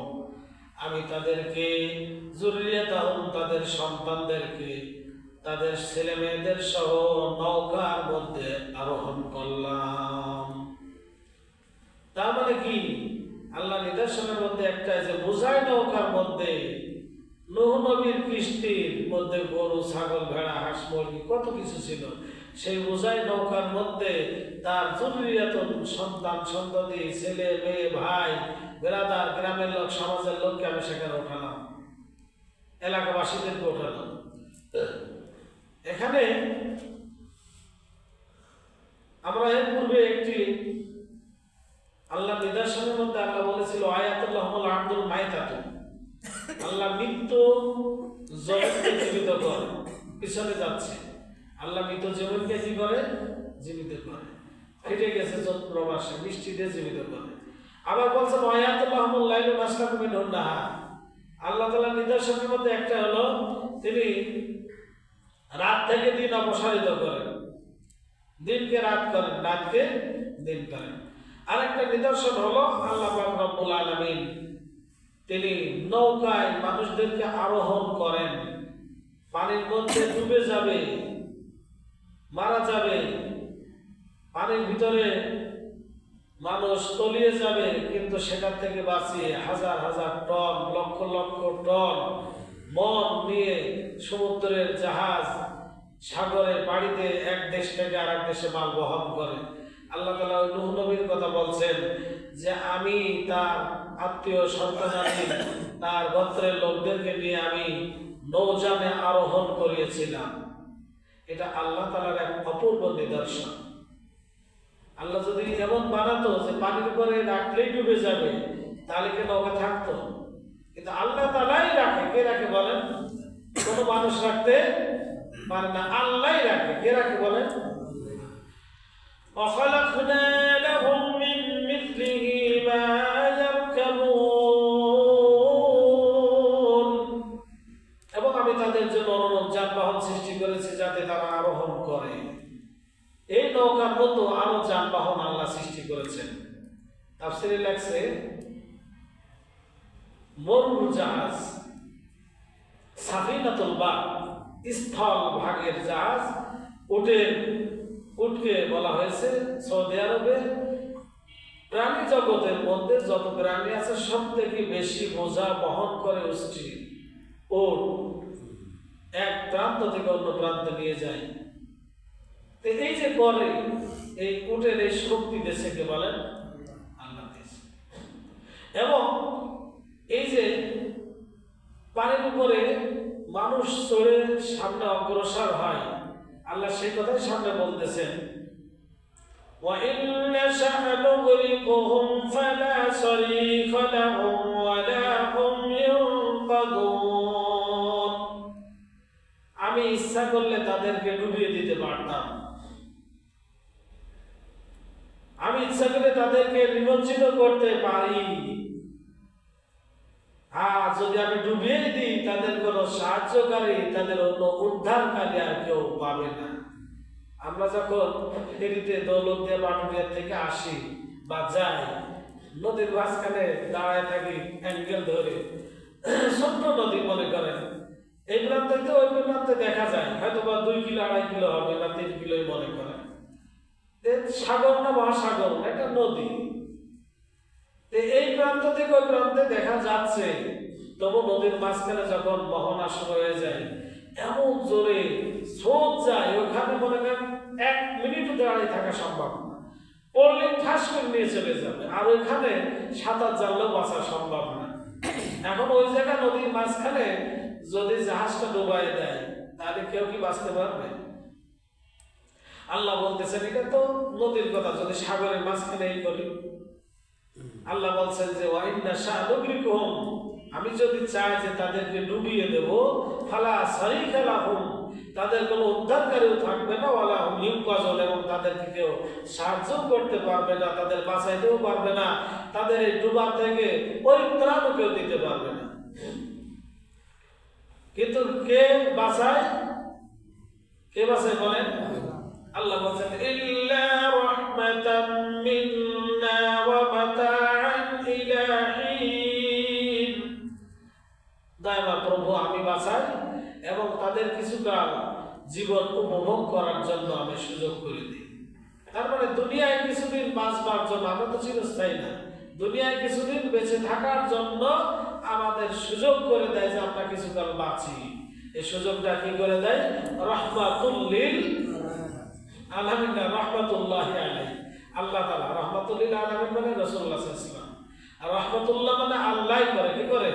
Speaker 1: আমি তাদেরকে যুররিয়াতাহুম, তাদের সন্তানদেরকে, তাদের ছেলে মেয়েদের সহ নৌকার মধ্যে আরোহণ করলাম। তার মানে কি আল্লাহ নিদর্শনের মধ্যে একটা যে বোঝাই নৌকার মধ্যে, নূহ নবীর কিস্তির মধ্যে গরু, ছাগল, ভেড়া, হাঁস, মুরগি কত কিছু ছিল। সেই বোঝাই নৌকার মধ্যে তার যুররিয়াতুন, সন্তান সন্ততি, ছেলে মেয়ে, ভাই বেরাদার, গ্রামের লোক, সমাজের লোককে আমি সেখানে ওঠালাম, এলাকাবাসীদেরকে ওঠালাম। এখানে আমরা এর পূর্বে একটি আল্লাহ নিদর্শনের মধ্যে আল্লাহ বলেছিল আয়াতুল্লাহুল আব্দুল মাইতাতু, আল্লাহ মৃত্যু জমিনকে জীবিত করে। পিছনে যাচ্ছে আল্লাহ মৃত জমিনকে কি করে? জীবিত করে। ফেটে গেছে প্রবাসে বৃষ্টি দিয়ে জীবিত করে। আবার বলছেন আয়াতুল্লাহুল লাইলু নাসলাকু মিনহুন নাহার, আল্লাহ তাআলার নিদর্শনের মধ্যে একটা হলো তিনি রাত থেকে দিন অপসারিত করেন, দিনকে রাত করেন, রাতকে দিন করেন। আরেকটা নিদর্শন হলো আল্লাহ পাক রব্বুল আলামিন তিনি নৌকায় মানুষদেরকে আরোহণ করেন। পানির মধ্যে ডুবে যাবে, মারা যাবে, পানির ভিতরে মানুষ তলিয়ে যাবে, কিন্তু সেখান থেকে বাঁচিয়ে হাজার হাজার টন, লক্ষ লক্ষ টন মদ নিয়ে সমুদ্রের জাহাজ সাগরে পাড়িতে এক দেশ থেকে আরেক দেশে মাল বহন করে। আল্লাহ তাআলা নূহ নবীর কথা বলছেন যে আমি তার আত্মীয় সন্তানাদি, তার গোত্রের লোকদেরকে নিয়ে আমি নৌযানে আরোহণ করিয়েছিলাম। এটা আল্লাহ তাআলার এক অপূর্ব নিদর্শন। আল্লাহ যদি এমন বানাতো যে পানির উপরে রাখলেই ডুবে যাবে, তাহলে কি নৌকা থাকতো? কিন্তু আল্লাহ তাআলাই রাখে। কে রাখে বলেন? কোনো মানুষ রাখতে পারে না, আল্লাহই রাখে। কে রাখে বলেন? وخلقنا لهم من مثله ما يركبون, এবং আমি তাদের জন্য অনুরূপ যানবাহন সৃষ্টি করেছি যাতে তারা আরোহণ করে। এই নৌকার মতো আরো যানবাহন আল্লাহ সৃষ্টি করেছেন। তাফসীরে লেখছে মরুর জাহাজ, সাফিনাতুল বাহর, স্থল ভাগের জাহাজ, উটকে বলা হয়েছে সৌদি আরবে প্রাণী জগতের মধ্যে যত প্রাণী আছে সব থেকে বেশি বোঝা বহন করে উষ্ট্রি, উট এক প্রান্ত থেকে অন্য প্রান্তে নিয়ে যায়। তো এই যে করে, এই উটের এই শক্তি দেশে কে বলেন? আল্লাহ দেশ। এবং এই যে পানির উপরে মানুষ চড়ে সামনে অগ্রসর হয়, আল্লাহ সেই কথাই সামনে বলতেছেন, وَإِنْ نَشَأْ نُغْرِقْهُمْ فَلَا صَرِيخَ لَهُمْ وَلَا هُمْ يُنقَذُونَ। আমি ইচ্ছা করলে তাদেরকে ডুবিয়ে দিতে পারতাম, আমি ইচ্ছা করলে তাদেরকে নিমজ্জিত করতে পারি। আর যদি আমি ডুবিয়ে দিই, তাদের কোনো সাহায্যকারী, তাদের অন্য উদ্ধারকারী আর কেউ পাবে না। আমরা যখন ফেরিতে দৌলতদিয়া পাটুরিয়া থেকে আসি বা যাই, নদীর মাঝখানে দাঁড়ায় থাকি অ্যাঙ্গেল ধরে, ছোট্ট নদী মনে করেন, এই প্রান্ত থেকে ওই প্রান্তে দেখা যায় হয়তো বা 2 কিলো 2.5 কিলো হবে বা 3 কিলোই মনে করেন। সাগর না মহাসাগর, এটা নদী। এই প্রান্ত থেকে ওই প্রান্তে দেখা যাচ্ছে, তবু নদীর মাঝখানে যখন মোহনা শুরু হয়ে যায়, এমন জোরে স্রোত যায়, ওখানে মনে করেন 1 মিনিট দাঁড়িয়ে থাকা সম্ভব না, পড়লে ঠাস করে নিয়ে চলে যাবে। আর ওইখানে সাঁতার জানলেও বাঁচা সম্ভব না। এখন ওই জায়গা নদীর মাঝখানে যদি জাহাজটা ডুবাই দেয়, তাহলে কেউ কি বাঁচতে পারবে? আল্লাহ বলতেছেন এটা তো নদীর কথা, যদি সাগরের মাঝখানে এই করি, আল্লাহ বলছেন যে ওয়াইন নাশা নুগরিকুহুম, আমি যদি চাই যে তাদেরকে ডুবিয়ে দেব, ফালা সারিকা লাহুম, তাদের কোনো উদ্ধারকারীও থাকবে না, ওয়ালা হুম ইউনকাজুন, এবং তাদেরকে কেউ সাহায্য করতে পারবে না, তাদের বাঁচাইতেও পারবে না, তাদের এই ডুবা থেকে পরিত্রাণও কেউ দিতে পারবে না। কিন্তু কে বাঁচায়? কে বাঁচায় বলেন? আল্লাহ বলছেন ইল্লা রাহমাতাম মিন্না ওয়া মাতাআন ইলা হিন, দয়াময় প্রভু আমি বাঁচাই এবং তাদের কিছুকাল জীবন উপভোগ করার জন্য আমি সুযোগ করে দিই। তার মানে দুনিয়ায় কিছুদিন বাঁচবার জন্য, আমরা তো চিরস্থায়ী না, দুনিয়ায় কিছুদিন বেঁচে থাকার জন্য আমাদের সুযোগ করে দেয় যে আমরা কিছুকাল বাঁচি। এই সুযোগটা কি করে দেয়? রাহমাতুল লিল আলামিন, রাহমাতুল্লাহি আলাইহি, আল্লাহ তাআলা। রাহমাতুল লিল আলামিন মানে রাসূলুল্লাহ সাল্লাল্লাহু আলাইহি ওয়াসাল্লাম, আর রাহমাতুল্লাহ মানে আল্লাহই করে। কি করে?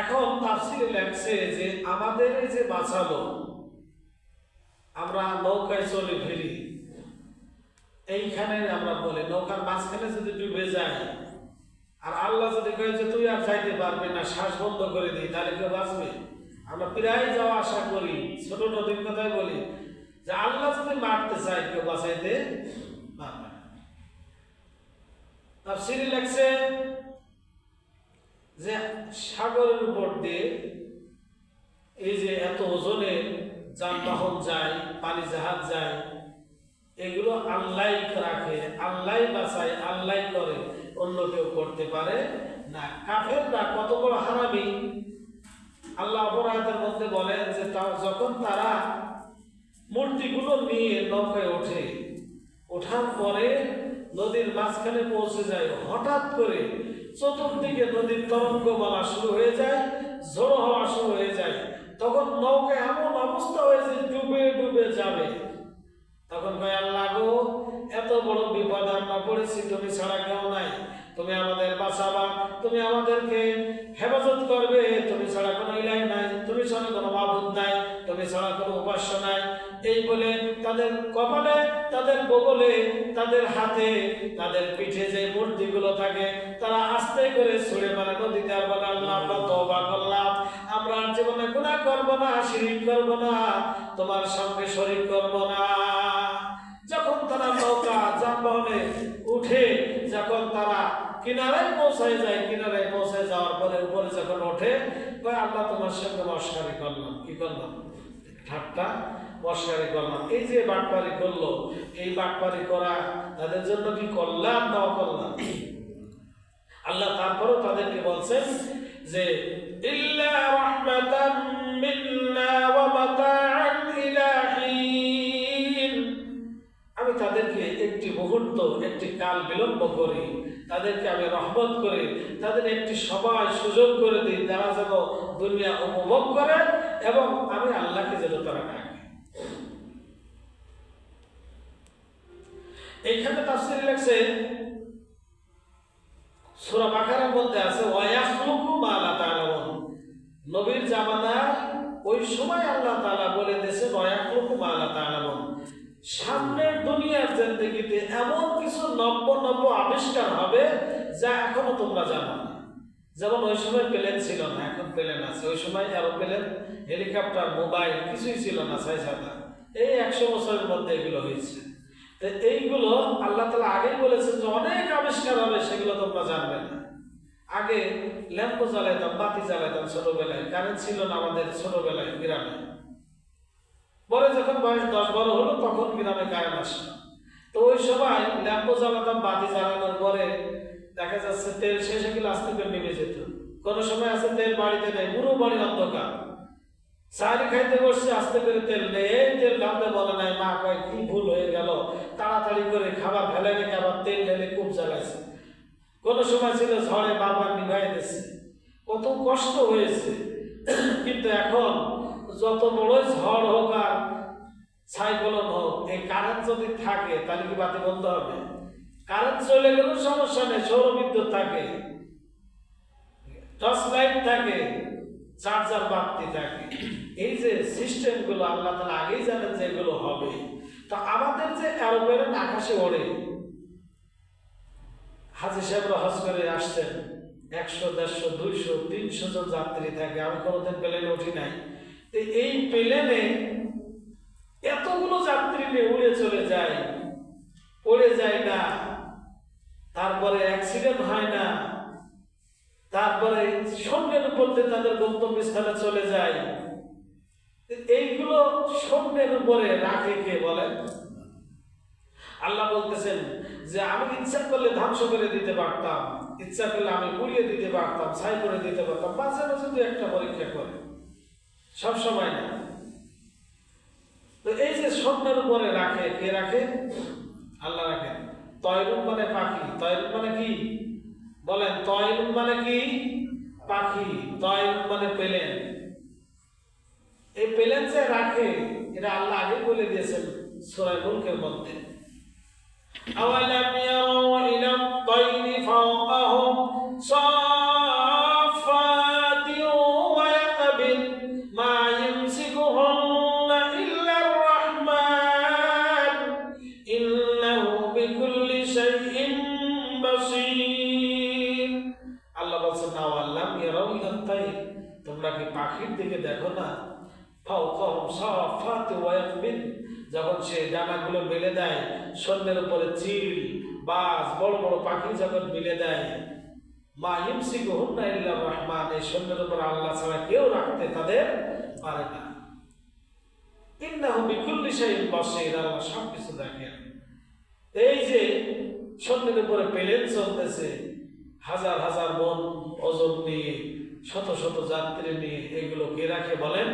Speaker 1: এখন তাফসীরে লেখছে যে আমাদের এই যে বাঁচালো, আমরা নৌকায় চলে ফিরি, এইখানে আমরা বলি নৌকার মাঝখানে যদি ডুবে যায়, আর আল্লাহ যদি কয়ে যে তুই আর যাইতে পারবি না, শ্বাস বন্ধ করে দিই, তাহলে কেউ বাঁচবে? আমরা প্রায় যাওয়া আশা করি, ছোট নদীর কথাই বলি, যে আল্লাহ যদি মারতে চায় কেউ বাঁচাইতে পারবে না। তাফসীরে লেখছে যে সাগরের উপর দিয়ে এই যে এত ওজনের যানবাহন যায়, পানি জাহাজ যায়, এগুলো আল্লাহ রাখে, আল্লাহ বাঁচায়, আল্লাহ করে, অন্য কেউ করতে পারে না। কাফেররা কত বড় হারামি! আল্লাহ অপরাধের মধ্যে বলেন যে যখন তারা মূর্তিগুলো নিয়ে নৌকায় ওঠে, ওঠার পরে নদীর মাঝখানে পৌঁছে যায়, হঠাৎ করে চতুর্দিকে নদীর তরঙ্গ বলা শুরু হয়ে যায়, ঝোড়ো হওয়া শুরু হয়ে যায়, তখন নৌকা এমন অবস্থা হয়েছে ডুবে ডুবে যাবে। তখন ভাই আল্লাহ গো, এত বড় বিপদ আমরা পড়েছি, তুমি ছাড়া কেউ নাই, তুমি আমাদের বাঁচাবা, তুমি আমাদেরকে হেফাজত করবে, তুমি ছাড়া কোনো ইলাহ নাই, তুমি ছাড়া কোনো মাবুদ নাই, তুমি ছাড়া কোনো উপাস্য নাই। এই বলে তাদের কপালে, তাদের বগলে, তাদের হাতে, তাদের পিঠে যে মূর্তিগুলো থাকে তারা আস্তে করে ছুঁড়ে মারে নদীতে, আর বলে আল্লাহ আমরা তওবা করলাম, আমরা জীবনে গুনাহ করব না, শিরক করব না, তোমার সঙ্গে শরীক করব না। যখন তারা নৌকা যানবাহনে উঠে, যখন তারা কিনারায় পৌঁছায় যায়, কিনারায় পৌঁছায় যাওয়ার পরে উপরে যখন ওঠে, আল্লাহ তোমার সঙ্গে মশকারি করলাম, কি করলাম, ঠাট্টা মশকারি করলাম। এই যে বাটপারি করলো, এই বাটপারি করা তাদের জন্য কি করলাম না অকল্যাণ? আল্লাহ তারপরও তাদেরকে বলছেন যে ইল্লা রাহমাতাম মিন্না ওয়া মাতাআন ইলা হিন, আমি তাদেরকে একটি মুহূর্ত, একটি কাল বিলম্ব করি, তাদেরকে আমি রহমত করে তাদের একটি সময় সুযোগ করে দিই, তারা যেন দুনিয়া উপভোগ করে এবং আমি আল্লাহকে যেন তারা ডাকে। এইখানে তাফসীরে লেখছে, সূরা বাকারার মধ্যে আছে ওয়ায়াখলুকু মা লা তা'লামুন, নবীর জামানায় ওই সময় আল্লাহ তাআলা বলে দিয়েছে ওয়ায়াখলুকু মা লা তা'লামুন, সামনের দুনিয়ার জিন্দেগিতে এমন কিছু নব্য নব্য আবিষ্কার হবে যা এখনো তোমরা জানো না। যেমন ওই সময় প্লেন ছিল না, এখন প্লেন আছে। ওই সময় এরোপ্লেন, হেলিকপ্টার, মোবাইল কিছুই ছিল না, ছাইছাতা। এই 100 বছরের মধ্যে এগুলো হয়েছে। তো এইগুলো আল্লাহ তাআলা আগেই বলেছেন যে অনেক আবিষ্কার হবে, সেগুলো তোমরা জানবে না। আগে ল্যাম্প জ্বালাইতাম, বাতি জ্বালাইতাম ছোটবেলায়, কারেন্ট ছিল না আমাদের ছোটবেলায় গ্রামে। পরে যখন বয়স 10-12 হলো তখন গ্রামে কারেন্ট আসলো। তো ওই সময় ল্যাম্প জ্বালাতাম, বাতি জ্বালানোর পরে দেখা যাচ্ছে তেল শেষে গেলে আস্তে করে নেমে যেত। কোনো সময় আছে তেল বাড়িতে নেই, পুরো বাড়ি অন্ধকার, সারি খাইতে বসছে, আস্তে করে তেল নেই, এই তেল ঢালতে বলে নাই, মা কয় কি ভুল হয়ে গেল, তাড়াতাড়ি করে খাবার ফেলে রেখে আবার তেল ঢেলে খুব জ্বালাইছে। কোনো সময় ছিল ঝড়ে বারবার নিভাই দিচ্ছে, কত কষ্ট হয়েছে। কিন্তু এখন যত বড় ঝড় হোক আর সাইক্লোন হোক, এই কারেন্ট যদি থাকে তাহলে কি বাতি বন্ধ হবে? কারেন্ট চলে গেলেও সমস্যা নেই, সৌর বিদ্যুৎ থাকে, টর্চ লাইট থাকে, চার্জার বাতি থাকে। এই যে সিস্টেমগুলো আল্লাহ তাআলা আগেই জানেন যে এগুলো হবে। তো আমাদের যে এরোপ্লেন আকাশে ওড়ে, হাজী সাহেবরা হজ করে আসছেন, 100, 150, 200, 300 জন যাত্রী থাকে। আমি কোনোদিন প্লেনে উঠি নাই। এই প্লেনে এতগুলো যাত্রী নিয়ে উড়ে চলে যায়, পড়ে যায় না, তারপরে অ্যাক্সিডেন্ট হয় না, তারপরে সঙ্গের উপর দিয়ে তাদের গন্তব্যস্থলে চলে যায়। এইগুলো সঙ্গের উপরে রাখে কে বলেন? আল্লাহ বলতেছেন যে আমি ইচ্ছা করলে ধ্বংস করে দিতে পারতাম, ইচ্ছা করলে আমি পুড়িয়ে দিতে পারতাম, ছাই করে দিতে পারতাম। মাঝে মাঝে তো একটা পরীক্ষা করে, সব সময় না। তো এই যে স্বপ্নের উপরে রাখে, কে রাখে? আল্লাহ রাখেন। তয়রুন মানে পাখি। তয়রুন মানে কি বলেন? তয়রুন মানে কি? পাখি। তয়রুন মানে প্লেন। এই প্লেন যে রাখে, এটা আল্লাহ আগে বলে দিয়েছেন সূরা মুলকের মধ্যে। আওয়ালাম ইয়ারাউ ইলা আত-তায়রি ফাওকাহুম সাফফাতিন ওয়া ইয়াকবিন মা ইমসিকুহুন্না ইল্লা আর-রাহমান ইন্নাহু বিকুল্লি শাইইন বাসীর। আল্লাহ বলেন আওয়ালাম ইয়ারাউ ইলা আত-তায়রি, তোমরা কি পাখির দিকে দেখো না? ফাওকাহুম সাফফাতিন ওয়া ইয়াকবিন, যখন সে ডানাগুলো মেলে দেয়, সন্ধ্যের উপরে চিল, বাজ, বড় বড় পাখি যখন মেলে দেয়, মা ইমসিকুহুন্না ইল্লা আর-রাহমান, এই সন্ধ্যের উপর আল্লাহ ছাড়া কেউ রাখতে তাদের পারে না। ইন্নাহু বিকুল্লি শাইইন বাসীর, আল্লাহ সবকিছু দেখেন। এই যে সন্ধ্যের উপরে প্লেন চলতেছে, হাজার হাজার মন ওজন নিয়ে, শত শত যাত্রী নিয়ে, এগুলো কে রাখে বলেন?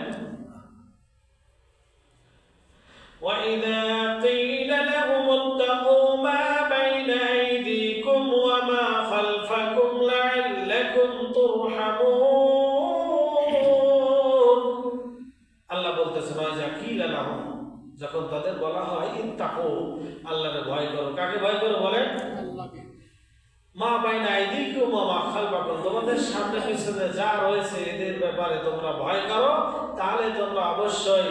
Speaker 1: وَإِذَا قِيلَ لَهُمُ اتَّقُوا مَا بَيْنَ أَيْدِيكُمْ وَمَا خَلْفَكُمْ لَعَلَّكُمْ تُرْحَمُونَ। আল্লাহ বলতেছেন ওয়াইজা কিলা লাহুম, যখন তাদের বলা হয় ইত্তাকু, আল্লাহকে ভয় করো। কাকে ভয় করো বলেন? আল্লাহকে। মা বাইনা আইদিকুম ওয়া মা খালফাকুম, তোমাদের সামনে পিছনে যা রয়েছে এদের ব্যাপারে তোমরা ভয় করো, তাহলে তোমরা অবশ্যই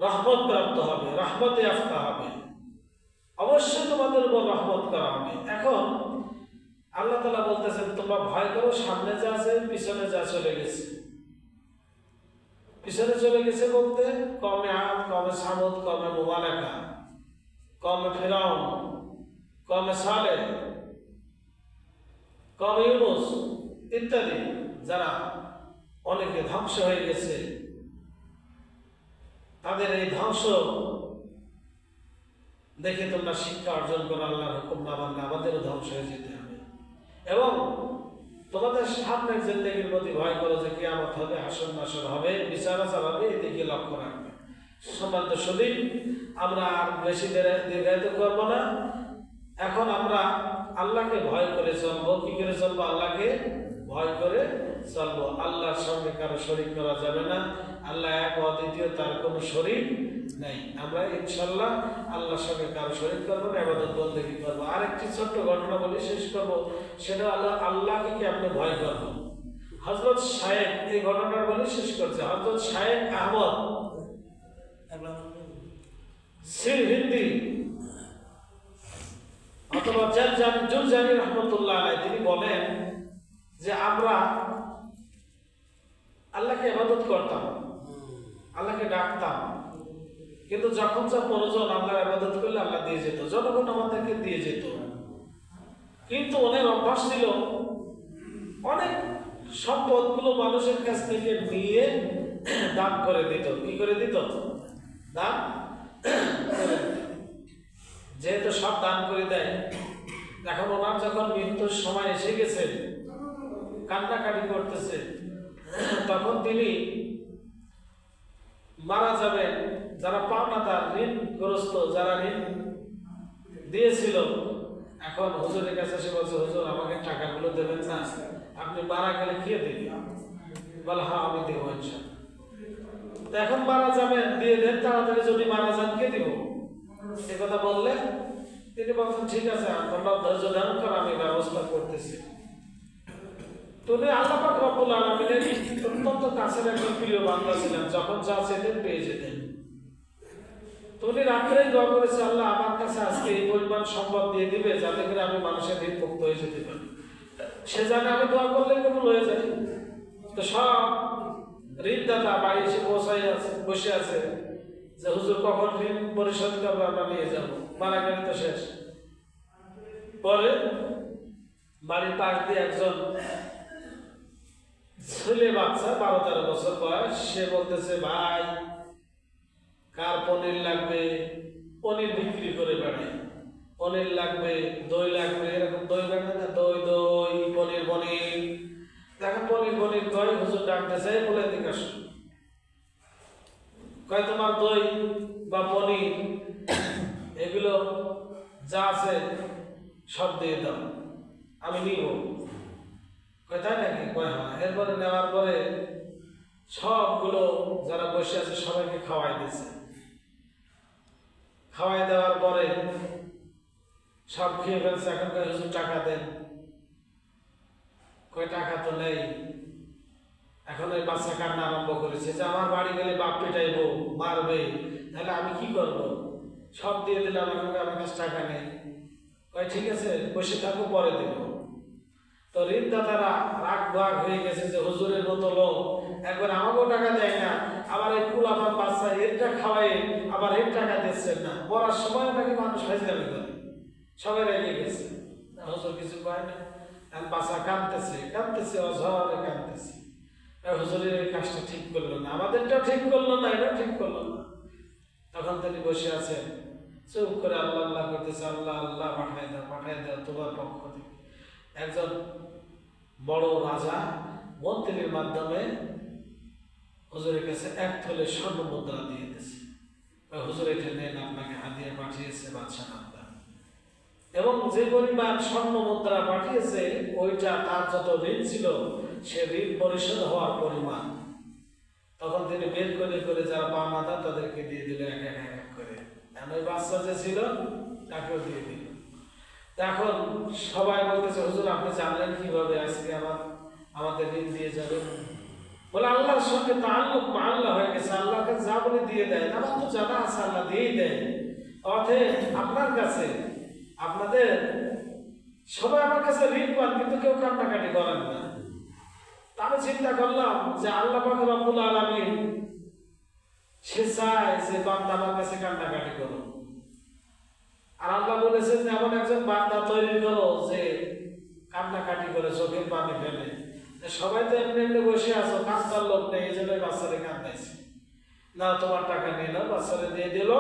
Speaker 1: রহমত প্রাপ্ত হবে, রহমতে আফতা হবে, অবশ্যই তোমাদের উপর রহমত করা হবে। এখন আল্লাহ তাআলা বলতেছেন তোমরা ভয় করো, সামনে যা আছে পিছনে যা চলে গেছে। পিছনে চলে গেছে বলতে কমে আদ, কমে সামুদ, কমে মুবালাকা, কমে ফিরাউন, কমে সালেহ, কমে ইউনূস ইত্যাদি, যারা অনেকে ধ্বংস হয়ে গেছে। তাদের এই ধ্বংস দেখে তোমরা শিক্ষা অর্জন করো, আল্লাহর হুকুম না মানলে আমাদেরও ধ্বংস হয়ে যেতে হবে। এবং তোমাদের সামনের জিন্দেগির প্রতি ভয় করো যে কিয়ামত হবে, হাসর নাসর হবে, বিচার আচার হবে, এদিকে লক্ষ্য রাখবে। সম্মানিত সুধী, আমরা আর বেশি দীর্ঘায়িত করব না। এখন আমরা আল্লাহকে ভয় করে চলবো। কি করে চলবো? আল্লাহকে ভয় করে চলবো। আল্লাহর সঙ্গে কারো শরীক করা যাবে না। আল্লাহ এক অদ্বিতীয়, তার কোনো শরীক নেই। আমরা ইনশাল্লাহ আল্লাহর সঙ্গে কারো শরীক করবো না, ইবাদত বন্দেগী করবো। আরেকটি ছোট্ট ঘটনা বলি, শেষ করবো। সেটা আল্লাহকে কি আপনি ভয় করবো। হযরত শায়েখ, এই ঘটনাটা বলি শেষ করছে। হযরত শায়েখ আহমদ সিরহিন্দি অথবা জুরজানি রহমতুল্লাহ আলাইহি, তিনি বলেন যে আমরা আল্লাহকে ইবাদত করতাম, আল্লাহকে ডাকতাম, কিন্তু যখন যা প্রয়োজন আল্লাহর ইবাদত করলে আল্লাহ দিয়ে যেত, জনগণ আমাদেরকে দিয়ে যেত। কিন্তু অনেক অভ্যাস ছিল অনেক সম্পদগুলো মানুষের কাছ থেকে নিয়ে দান করে দিত। কি করে দিত? দান করে দিত। যেহেতু সব দান করে দেয়, এখন ওনার যখন মৃত্যুর সময় এসে গেছে, কান্নাকাটি করতেছে, তখন তিনি মারা যাবেন। যারা পাওনাদার, ঋণগ্রস্ত, যারা ঋণ দিয়েছিল, এখন হুজুরের কাছে এসে বলছে, হুজুর আমাকে টাকাগুলো দেবেন না, আপনি মারা গেলে কে দেবে? বলে হ্যাঁ আমি দেবো ইনশাআল্লাহ। তো এখন মারা যাবেন, দিয়ে দেন তাড়াতাড়ি, যদি মারা যান কে দিব? এ কথা বললে তিনি বলছেন ঠিক আছে, তোমরা ধৈর্য ধারণ করো, আমি ব্যবস্থা করতেছি। তুমি আল্লাহ পাক রব্বুল আলামিনের অত্যন্ত কাছের একজন প্রিয় বান্দা ছিলেন, যখন যা চেতেন পেয়ে যেতেন। তুমি রাত্রেই দোয়া করেছে, আল্লাহ আমার কাছে আজকে এই পরিমাণ সম্পদ দিয়ে দিবে যাতে করে আমি মানুষের ঋণ মুক্ত হয়ে যেতে পারি। সে জানে আমি দোয়া করলে কবুল হয়ে যায়। তো সব ঋণদাতা বাড়ি এসে বসে আছে যে হুজুর কখন ঋণ পরিশোধ করবো, আমরা নিয়ে যাবো, মারা গেলে তো শেষ। পরে বাড়ির পাশ দিয়ে একজন ছেলে বাচ্চা 12-13 বছর বয়স, সে বলতেছে ভাই কার পনির লাগবে, পনির বিক্রি করে বেড়ায়, পনির লাগবে, দই লাগবে, এরকম দই বেড়ায় না, দই দই, পনির পনির, দেখেন পনির পনির দই। হুজুর ডাকতেছে, বলে দিকে আসো, কয় তোমার দই বা পনির এগুলো যা আছে সব দিয়ে দাও, আমি নিব। কয় তাই নাকি? কয় হ্যাঁ। এরপরে নেওয়ার পরে সবগুলো যারা বসে আছে সবাইকে খাওয়াই দিয়েছে। খাওয়াই দেওয়ার পরে সব খেয়ে ফেলছে। এখন কয় হুজুর টাকা দেন। কয় টাকা তো নেই। এখন ওই বাচ্চা কান্না আরম্ভ করেছে যে আমার বাড়ি গেলে বাপ পিটাইব, মারবে, তাহলে আমি কি করব? সব দিয়ে দিলাম, এখন আমার কাছে টাকা নেই। কয় ঠিক আছে বসে থাকো, পরে দেব। তো ঋণদাতারা রাগ ভাগ হয়ে গেছে যে হুজুরের মতো লোক একবার আমাকেও টাকা দেয় না, আবার এই কুল আমার বাচ্চা এরটা খাওয়াই, আবার এর টাকা দিচ্ছেন না। পড়ার সময় নাকি মানুষ হাজিরামি করে, সবাই রেগে গেছে। হুজুর কিছু পায় না, বাচ্চা কাঁদতেছে, অঝরে কাঁদতেছে। হুজুরের এই কাজটা ঠিক করলো না, আমাদেরটাও ঠিক করলো না, এটাও ঠিক করলো না। তখন তিনি বসে আছেন, চুপ করে আল্লাহ আল্লাহ করতেছে, আল্লাহ আল্লাহ পাঠায় দাও তোমার পক্ষ থেকে। একজন বড় রাজা মন্ত্রীর মাধ্যমে হুজুরের কাছে 1 থলে স্বর্ণ মুদ্রা দিয়ে দিয়েছে। হুজুর এটা নেন, আপনাকে হাদিয়া পাঠিয়েছে বাদশাহ আপনার। এবং যে পরিমাণ স্বর্ণ মুদ্রা পাঠিয়েছে ওইটা তার যত ঋণ ছিল সে ঋণ পরিশোধ হওয়ার পরিমাণ। তখন তিনি বের করে যারা পাওনাদার তাদেরকে দিয়ে দিল এক এক করে। ওই বাচ্চা যে ছিল তাকেও দিয়ে দিল। এখন সবাই বলতেছে হুজুর আপনি জানলেন কিভাবে আজকে আমাদের ঋণ দিয়ে যাবেন? বলে আল্লাহর সঙ্গে তাআল্লুক আল্লাহ হয়ে গেছে, আল্লাহকে যা বলে দিয়ে দেয়। আমার তো জানা আছে আল্লাহ দিয়েই দেয়। অতএব আপনার কাছে আপনাদের সবাই আমার কাছে ঋণ পান, কিন্তু কেউ কান্নাকাটি করেন না। আমি চিন্তা করলাম যে আল্লাহ পাক রব্বুল আলামিন সে চায় যে বান্দা আমার কাছে কান্নাকাটি করো। আর আল্লাহ বলেছেন যে এমন একজন বান্দা তৈরি করো যে কান্নাকাটি করে চোখের পানি ফেলে। সবাই তো এমনি এমনি বসে আছো, কান্দার লোক নেই, এই জন্য বাচ্চারে কান্দাইছে। না তোমার টাকা নিয়ে নাও, বাচ্চারে দিয়ে দিল,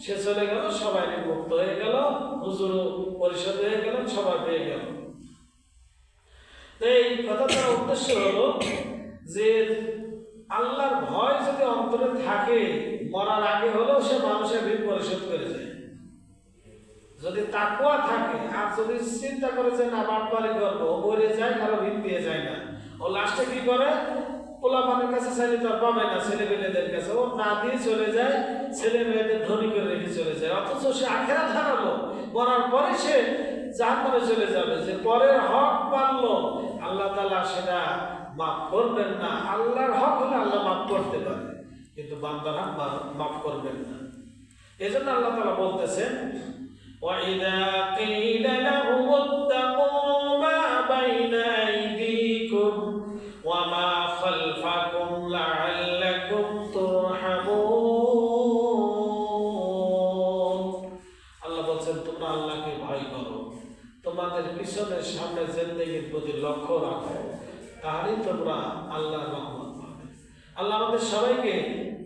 Speaker 1: সে চলে গেল, সবাই মুক্ত হয়ে গেল, হুজুর পরিশোধ হয়ে গেলেন, সবাই পেয়ে গেল। এই কথাটার উদ্দেশ্য হলো যে আল্লাহর ভয় যদি অন্তরে থাকে, মরার আগে হলেও সে মানুষের ঋণ পরিশোধ করে যায়। যদি তাকওয়া থাকে, আর যদি চিন্তা করে যে না বাটপারি করবো, মরে যায়, কারো ঋণ দিয়ে যায় না, ও লাস্টে কি করে, পোলাপানের কাছে চাইলে তো আর পাবে না, ছেলে মেয়েদের কাছে ও না দিয়ে চলে যায়, ছেলে মেয়েদের ধনী করে রেখে চলে যায়। অথচ সে আখেরাত হারালো, মরার পরে সে জাহান্নামে চলে যাবে। যে পরের হক পারলো, আল্লাহ তাআলা সেটা মাফ করবেন না। আল্লাহর হক হলে আল্লাহ মাফ করতে পারে, কিন্তু বান্দার হক মাফ করবেন না। এজন্য আল্লাহ তাআলা বলতেছেন وَإِذَا قِيلَ لَهُمُ اتَّقُوا مَا بَيْنَ أَيْدِيكُمْ وَمَا خَلْفَكُمْ لَعَلَّكُمْ تُرْحَمُونَ। আল্লাহ বলছেন তোমরা আল্লাহকে ভয় করো, তোমাদের পিছনের সামনে জিন্দেগির প্রতি লক্ষ্য রাখো, তাহলেই তোমরা আল্লাহর রহমত পাবে। আল্লাহ আমাদের সবাইকে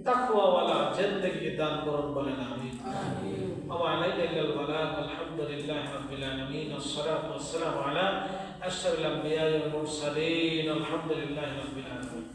Speaker 1: তাকওয়াওয়ালা জিন্দেগি দান করুন, বলেন আমিন। وعلينا البلاغ الحمد لله رب العالمين والصلاة والسلام على أشرف الأنبياء والمرسلين الحمد لله رب العالمين